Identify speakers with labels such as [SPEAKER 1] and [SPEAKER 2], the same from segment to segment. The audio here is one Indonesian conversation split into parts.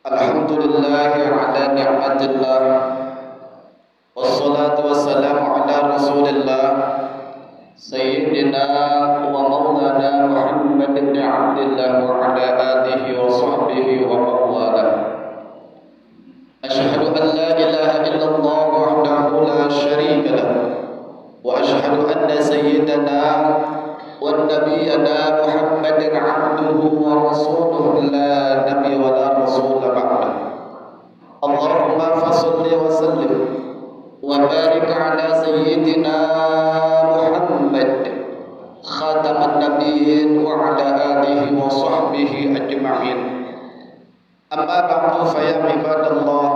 [SPEAKER 1] Alhamdulillah ala ni'matillah. Wassalatu wassalamu ala rasulillah Sayyidina wa maulana Muhammad ibn Abdillah wa ala alihi wa sahbihi wa mawala. Ashhadu an la ilaha illallah wahdahu la syarika lah, wa ashhadu anna sayyidana wa nabiyana Muhammadan abduhu wa rasuluhu la nabiy wa la rasul ba'da. Allahumma fasalli wa sallim wa barik ala sayyidina Muhammad khataman nabiyyin wa ala alihi wa sahbihi ajma'in. Amma ba'du fa ya ibadallah,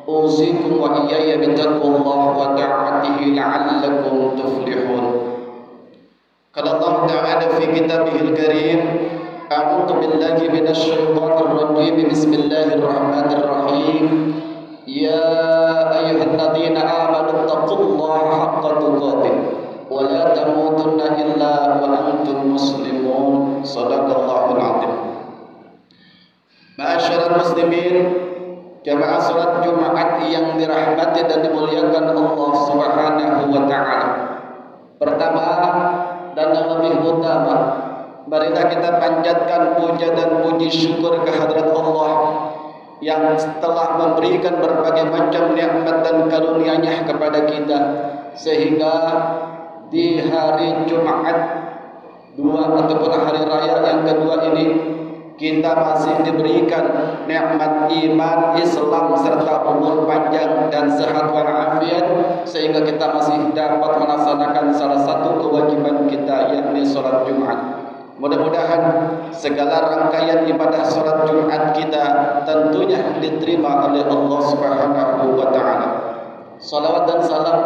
[SPEAKER 1] usikum wa iyaya bitaqwallah wa ta'atihi la'allakum tuflihun. Qala Allah Ta'ala fi kitabihil karim, a'udzu billahi minasy syaithanir rajim, bismillahirrahmanirrahim. Ya ayyuhalladzina amanu taqullaha haqqa tuqatih wa la tamutunna illa wa antum muslimun. Shadaqallahul 'azim. Ma'asyiral muslimin, jamaah salat Jumat yang dirahmati dan dimuliakan Allah Subhanahu wa taala. Pertama dan yang lebih utama, marilah kita panjatkan puja dan puji syukur kehadrat Allah yang telah memberikan berbagai macam nikmat dan karunia-Nya kepada kita, sehingga di hari Jumat ataupun hari raya yang kedua ini kita masih diberikan nikmat iman, Islam serta umur panjang dan sehat walafiat, sehingga kita masih dapat melaksanakan salah satu kewajiban kita, yakni salat Jumat. Mudah-mudahan segala rangkaian ibadah salat Jumat kita tentunya diterima oleh Allah Subhanahu wa taala. Salawat dan salam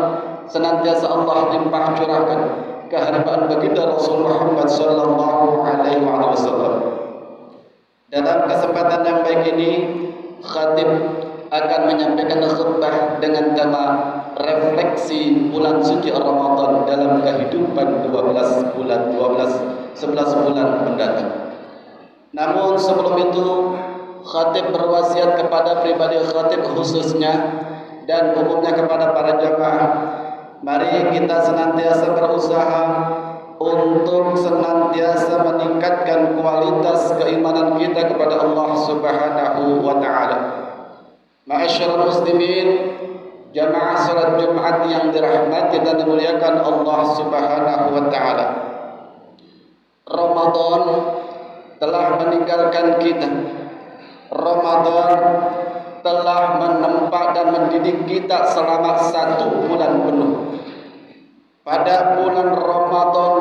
[SPEAKER 1] senantiasa Allah limpah curahkan ke hadapan baginda Rasul Muhammad sallallahu alaihi wasallam. Dalam kesempatan yang baik ini, khatib akan menyampaikan khutbah dengan tema refleksi bulan suci Ramadan dalam kehidupan 11 bulan mendatang. Namun sebelum itu, khatib berwasiat kepada pribadi khatib khususnya dan umumnya kepada para jamaah, mari kita senantiasa berusaha untuk senantiasa meningkatkan kualitas keimanan kita kepada Allah Subhanahu wa taala. Ma'asyiral muslimin, jamaah salat Jumat yang dirahmati dan dimuliakan Allah Subhanahu wa taala. Ramadan telah meninggalkan kita. Ramadan telah menempa dan mendidik kita selama 1 bulan penuh. Pada bulan Ramadan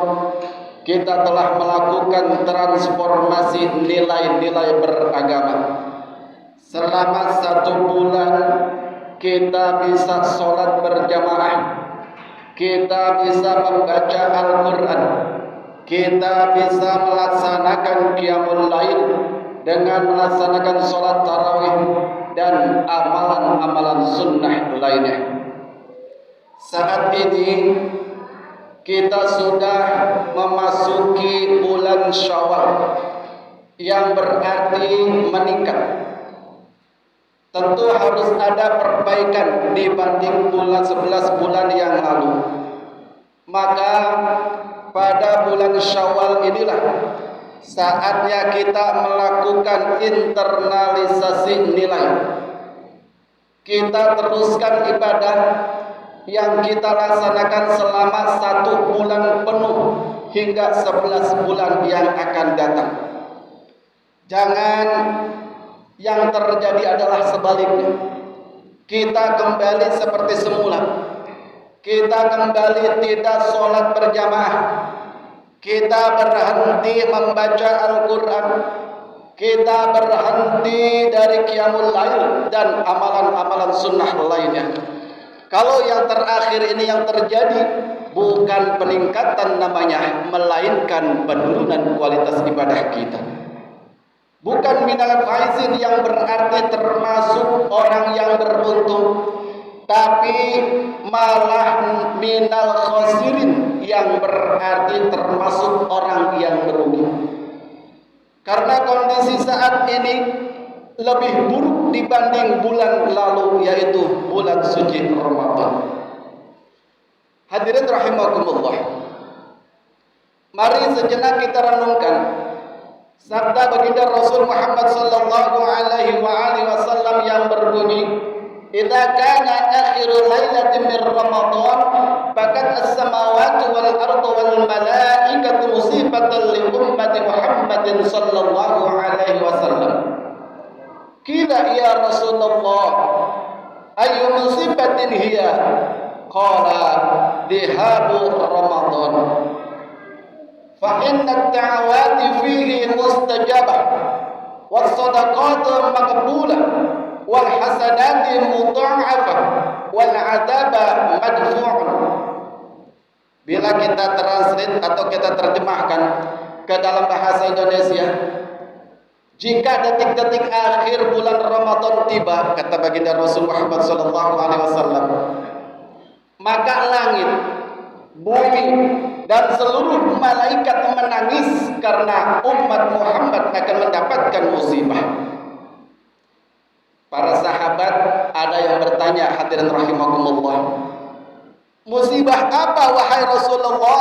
[SPEAKER 1] kita telah melakukan transformasi nilai-nilai beragama. Selama 1 bulan kita bisa sholat berjamaah, kita bisa membaca Al-Quran, kita bisa melaksanakan qiyamul lail dengan melaksanakan sholat tarawih dan amalan-amalan sunnah lainnya. Saat ini kita sudah memasuki bulan Syawal, yang berarti meningkat. Tentu harus ada perbaikan dibanding 11 bulan yang lalu. Maka pada bulan Syawal inilah saatnya kita melakukan internalisasi nilai. Kita teruskan ibadah yang kita laksanakan selama 1 bulan penuh hingga 11 bulan yang akan datang. Jangan yang terjadi adalah sebaliknya. Kita kembali seperti semula. Kita kembali tidak sholat berjamaah. Kita berhenti membaca Al-Quran. Kita berhenti dari qiyamul lail dan amalan-amalan sunnah lainnya. Kalau yang terakhir ini yang terjadi bukan peningkatan namanya, melainkan penurunan kualitas ibadah kita. Bukan minal faizin yang berarti termasuk orang yang beruntung, tapi malah minal khosirin yang berarti termasuk orang yang merugi. Karena kondisi saat ini lebih buruk dibanding bulan lalu, yaitu bulan suci Ramadan. Hadirin rahimakumullah, mari sejenak kita renungkan sabda baginda Rasul Muhammad sallallahu alaihi wasallam yang berbunyi, "Idza kana akhiru lailatin min Ramadan, fakat as-samawati wal ardu wal malaikatu musibatan li ummati Muhammadin sallallahu alaihi wasallam." Qila ya Rasulullah, ayyu musibatin hiya? Qala dihabu Ramadan. Fa inna ad-da'awati fihi mustajabah was sadaqatu maqbulah wal hasanati mudha'afah wal 'adaba madfu'un. Bila kita translate atau kita terjemahkan ke dalam bahasa Indonesia, jika detik-detik akhir bulan Ramadan tiba, kata baginda Rasul Muhammad sallallahu alaihi wasallam, maka langit, bumi dan seluruh malaikat menangis karena umat Muhammad akan mendapatkan musibah. Para sahabat ada yang bertanya, hadirin rahimakumullah, musibah apa wahai Rasulullah?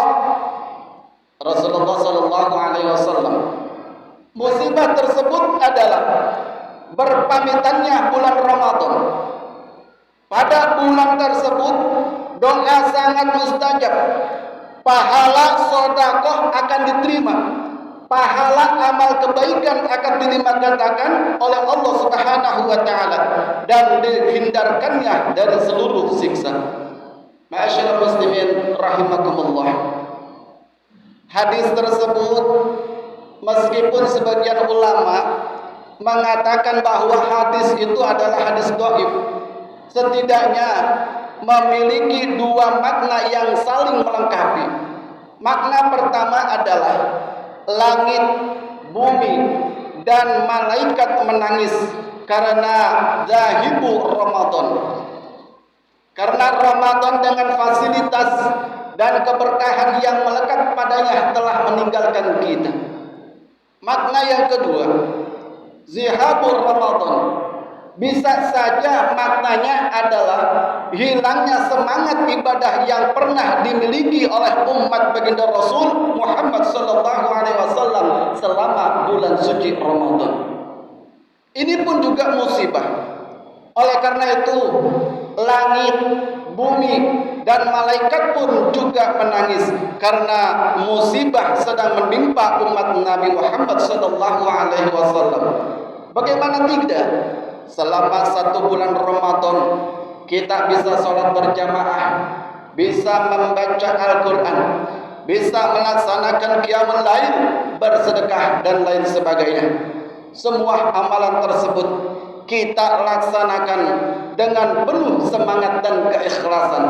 [SPEAKER 1] Rasulullah sallallahu alaihi wasallam, musibah tersebut adalah berpamitannya bulan Ramadan. Pada bulan tersebut doa sangat mustajab, pahala sedekah akan diterima, pahala amal kebaikan akan dilipat gandakan oleh Allah Subhanahu wa taala dan dihindarkannya dari seluruh siksa. Ma'asyiral muslimin rahimakumullah, hadis tersebut meskipun sebagian ulama mengatakan bahwa hadis itu adalah hadis dhaif, setidaknya memiliki dua makna yang saling melengkapi. Makna pertama adalah langit, bumi, dan malaikat menangis karena zahibu Ramadan. Karena Ramadan dengan fasilitas dan keberkahan yang melekat padanya telah meninggalkan kita. Makna yang kedua, zihabur Ramadan, bisa saja maknanya adalah hilangnya semangat ibadah yang pernah dimiliki oleh umat baginda Rasul Muhammad sallallahu alaihi wasallam selama bulan suci Ramadan. Ini pun juga musibah. Oleh karena itu, langit, bumi, dan malaikat pun juga menangis karena musibah sedang menimpa umat Nabi Muhammad sallallahu alaihi wasallam. Bagaimana tidak? Selama 1 bulan Ramadan kita bisa sholat berjamaah, bisa membaca Al-Quran, bisa melaksanakan qiyamul lail, bersedekah dan lain sebagainya. Semua amalan tersebut kita laksanakan dengan penuh semangat dan keikhlasan.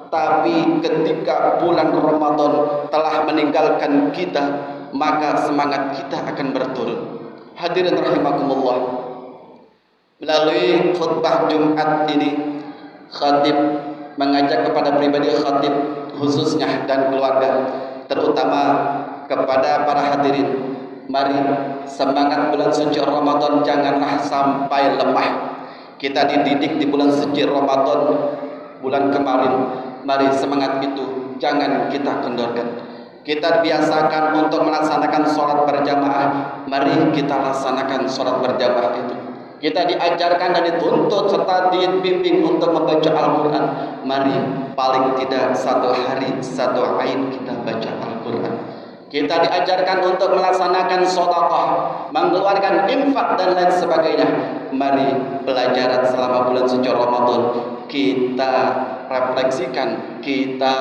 [SPEAKER 1] Tapi ketika bulan Ramadan telah meninggalkan kita, maka semangat kita akan berturun. Hadirin rahimakumullah, melalui khutbah Jumat ini, khatib mengajak kepada pribadi khatib khususnya dan keluarga, terutama kepada para hadirin, mari semangat bulan suci Ramadan janganlah sampai lemah. Kita dididik di bulan suci Ramadan bulan kemarin, mari semangat itu jangan kita kendorkan. Kita biasakan untuk melaksanakan sholat berjamaah, mari kita laksanakan sholat berjamaah itu. Kita diajarkan dan dituntut serta dibimbing untuk membaca Al-Quran. Mari paling tidak 1 hari 1 ain kita baca Al-Quran. Kita diajarkan untuk melaksanakan sedekah, mengeluarkan infak dan lain sebagainya. Mari pelajaran selama bulan suci Ramadan kita refleksikan, kita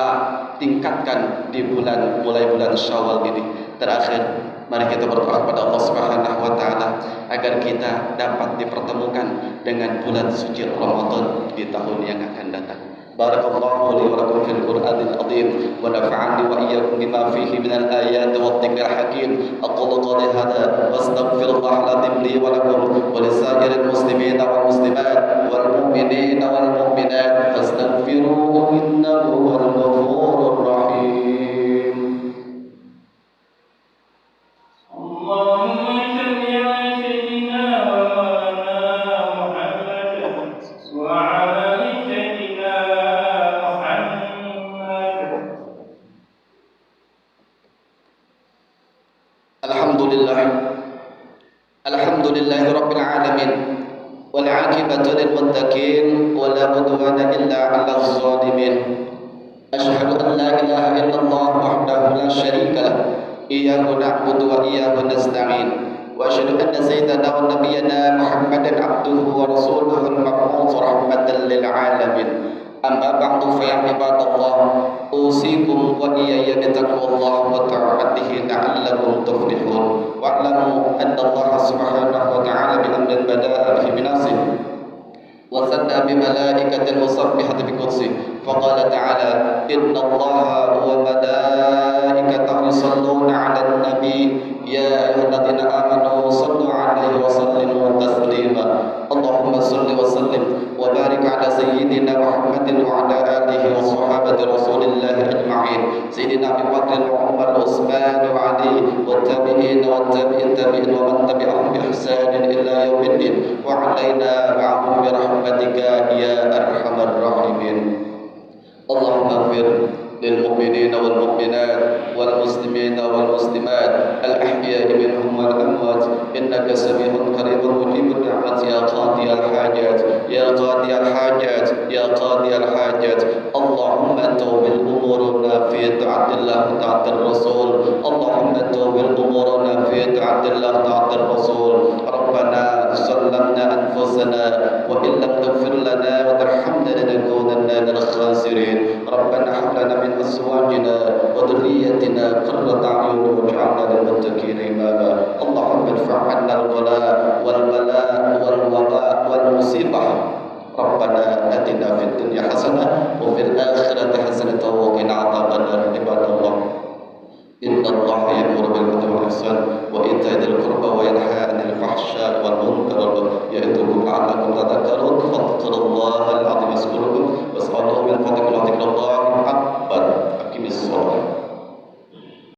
[SPEAKER 1] tingkatkan di mulai bulan Syawal ini. Terakhir, mari kita berdoa kepada Allah Subhanahu wa taala agar kita dapat dipertemukan dengan bulan suci Ramadan di tahun yang akan datang. Barakallahu li wa lakum fil Qur'anil azim wa nafa'ani wa iyyakum bima fihi minal ayati wat dhikril hakim. Aqulu qawli hadha wa astaghfirullahal azim li wa lakum wa lisa'iril muslimin wal muslimat wal mu'minin wal mu'minat fastaghfiruhu innahu huwal ghafurur rahim. Allahumma Alhamdulillahi Rabbil Alamin. Wal aqibatu lil muttaqin wa la udwana illa 'alal zalimin. Asyhadu an la ilaha illallah wahdahu la syarika lah. Iyyahu na'budu wa iyyahu nasta'in. Wa asyhadu anna sayyidana wa nabiyyana Muhammadan 'abduhu wa rasuluhu al-mab'uts rahmatan lil 'alamin. Amma ba'du fa ya ibadallah, usikum wa iyaya bitaqwallah wa ta'atihi la'allakum tuflihun. Wa'lamu anna Allah subhanahu wa ta'ala bi amrin bada'a bihi binasih wa sanna bi malaikatin musabbihati bi qudsi. Faqala ta'ala, inna Allah wa malaikatahu yusalluna 'alan nabi ya ayyuhalladzina amanu sallu 'alaihi wa sallimu taslima. Allahumma salli wa sallim wa barik ala sayyidina Muhammadin wa ala alihi wa sahabati Rasulillah ajma'in. Sayyidina Abi Bakr wa Umar wa Utsman wa Ali wa tabi'in wa tabi'in tabi'in wa man tabi'ahum bi ihsanin ila yaumiddin wa 'alaina ma'ahum bi rahmatika ya arhamar rahimin. Allahumma ighfir للمؤمنين والمؤمنات والمسلمين والمسلمات الأحياء منهم والأموات إنك سميع قريب مجيب الدعوات يا قاضي الحاجات يا قاضي الحاجات يا قاضي الحاجات. اللهم توبل أمورنا في طاعة الله وطاعة الرسول. اللهم توبل أمورنا في طاعة الله وطاعة الرسول. ربنا ظلمنا أنفسنا وإن لم تغفر لنا وترحمنا لنكونن من الخاسرين. ربنا هب لنا من أزواجنا وذريتنا قرة أعين واجعلنا للمتقين إماما. اللهم ادفع عنا البلاء والبلاء والوباء والمصيبة. ربنا آتنا في الدنيا حسنة وفي الآخرة حسنة وقنا عذاب النار. عباد الله، إن الله يأمر بالعدل والإحسان وإيتاء ذي القربى وينهى عن الفحشاء والمنكر والبغي يعظكم لعلكم تذكرون. فاذكروا الله العظيم يذكركم واسألوه من فضله وذكر الله